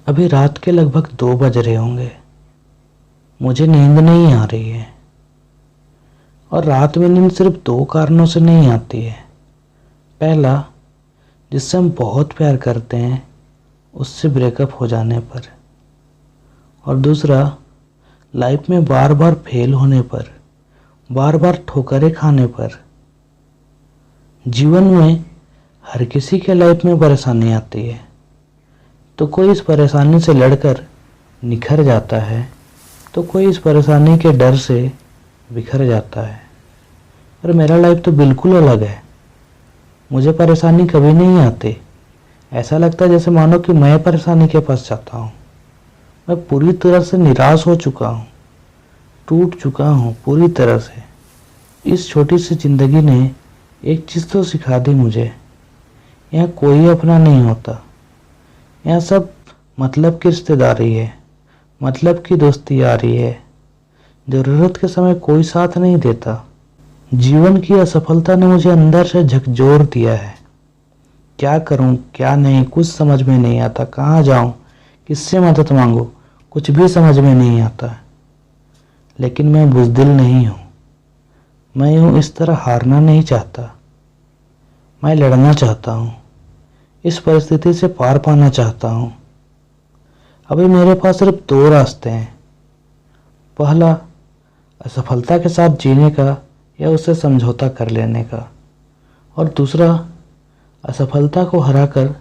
अभी रात के लगभग 2 बज रहे होंगे। मुझे नींद नहीं आ रही है। और रात में नींद सिर्फ 2 कारणों से नहीं आती है। पहला, जिससे हम बहुत प्यार करते हैं उससे ब्रेकअप हो जाने पर। और दूसरा, लाइफ में बार बार फेल होने पर, बार बार ठोकरें खाने पर। जीवन में हर किसी के लाइफ में परेशानी आती है, तो कोई इस परेशानी से लड़कर निखर जाता है, तो कोई इस परेशानी के डर से बिखर जाता है। पर मेरा लाइफ तो बिल्कुल अलग है। मुझे परेशानी कभी नहीं आती। ऐसा लगता है जैसे मानो कि मैं परेशानी के पास जाता हूँ। मैं पूरी तरह से निराश हो चुका हूँ, टूट चुका हूँ पूरी तरह से। इस छोटी सी जिंदगी ने एक चीज़ तो सिखा दी मुझे, यहाँ कोई अपना नहीं होता। यहाँ सब मतलब की रिश्तेदारी है, मतलब की दोस्ती आ रही है। ज़रूरत के समय कोई साथ नहीं देता। जीवन की असफलता ने मुझे अंदर से झकझोर दिया है। क्या करूं क्या नहीं कुछ समझ में नहीं आता। कहाँ जाऊं, किससे मदद मांगूं, कुछ भी समझ में नहीं आता। लेकिन मैं बुज़दिल नहीं हूं। मैं यूं इस तरह हारना नहीं चाहता। मैं लड़ना चाहता हूं। इस परिस्थिति से पार पाना चाहता हूं। अभी मेरे पास सिर्फ 2 रास्ते हैं। पहला, असफलता के साथ जीने का या उससे समझौता कर लेने का। और दूसरा, असफलता को हराकर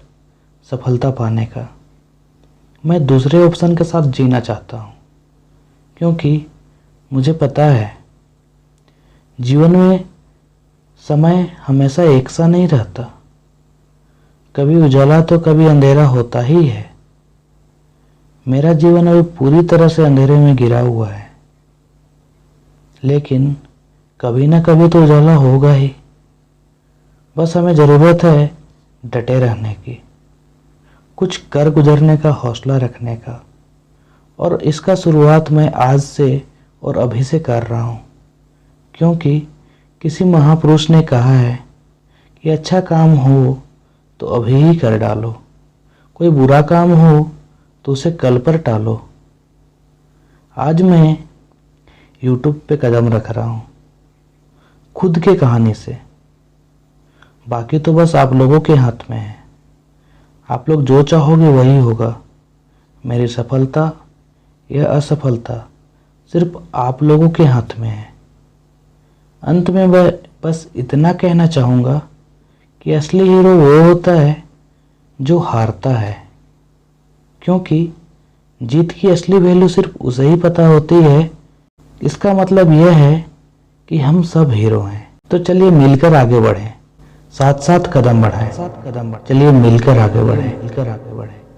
सफलता पाने का। मैं दूसरे ऑप्शन के साथ जीना चाहता हूँ, क्योंकि मुझे पता है जीवन में समय हमेशा एक सा नहीं रहता। कभी उजाला तो कभी अंधेरा होता ही है। मेरा जीवन अभी पूरी तरह से अंधेरे में घिरा हुआ है, लेकिन कभी ना कभी तो उजाला होगा ही। बस हमें ज़रूरत है डटे रहने की, कुछ कर गुजरने का हौसला रखने का। और इसका शुरुआत मैं आज से और अभी से कर रहा हूँ, क्योंकि किसी महापुरुष ने कहा है कि अच्छा काम हो तो अभी ही कर डालो, कोई बुरा काम हो तो उसे कल पर टालो। आज मैं YouTube पे कदम रख रहा हूँ, खुद के कहानी से। बाकी तो बस आप लोगों के हाथ में है। आप लोग जो चाहोगे वही होगा। मेरी सफलता या असफलता सिर्फ आप लोगों के हाथ में है। अंत में मैं बस इतना कहना चाहूँगा कि असली हीरो वो होता है जो हारता है, क्योंकि जीत की असली वैल्यू सिर्फ उसे ही पता होती है। इसका मतलब यह है कि हम सब हीरो हैं। तो चलिए मिलकर आगे बढ़ें, साथ साथ कदम बढ़ाएं। चलिए मिलकर आगे बढ़ें।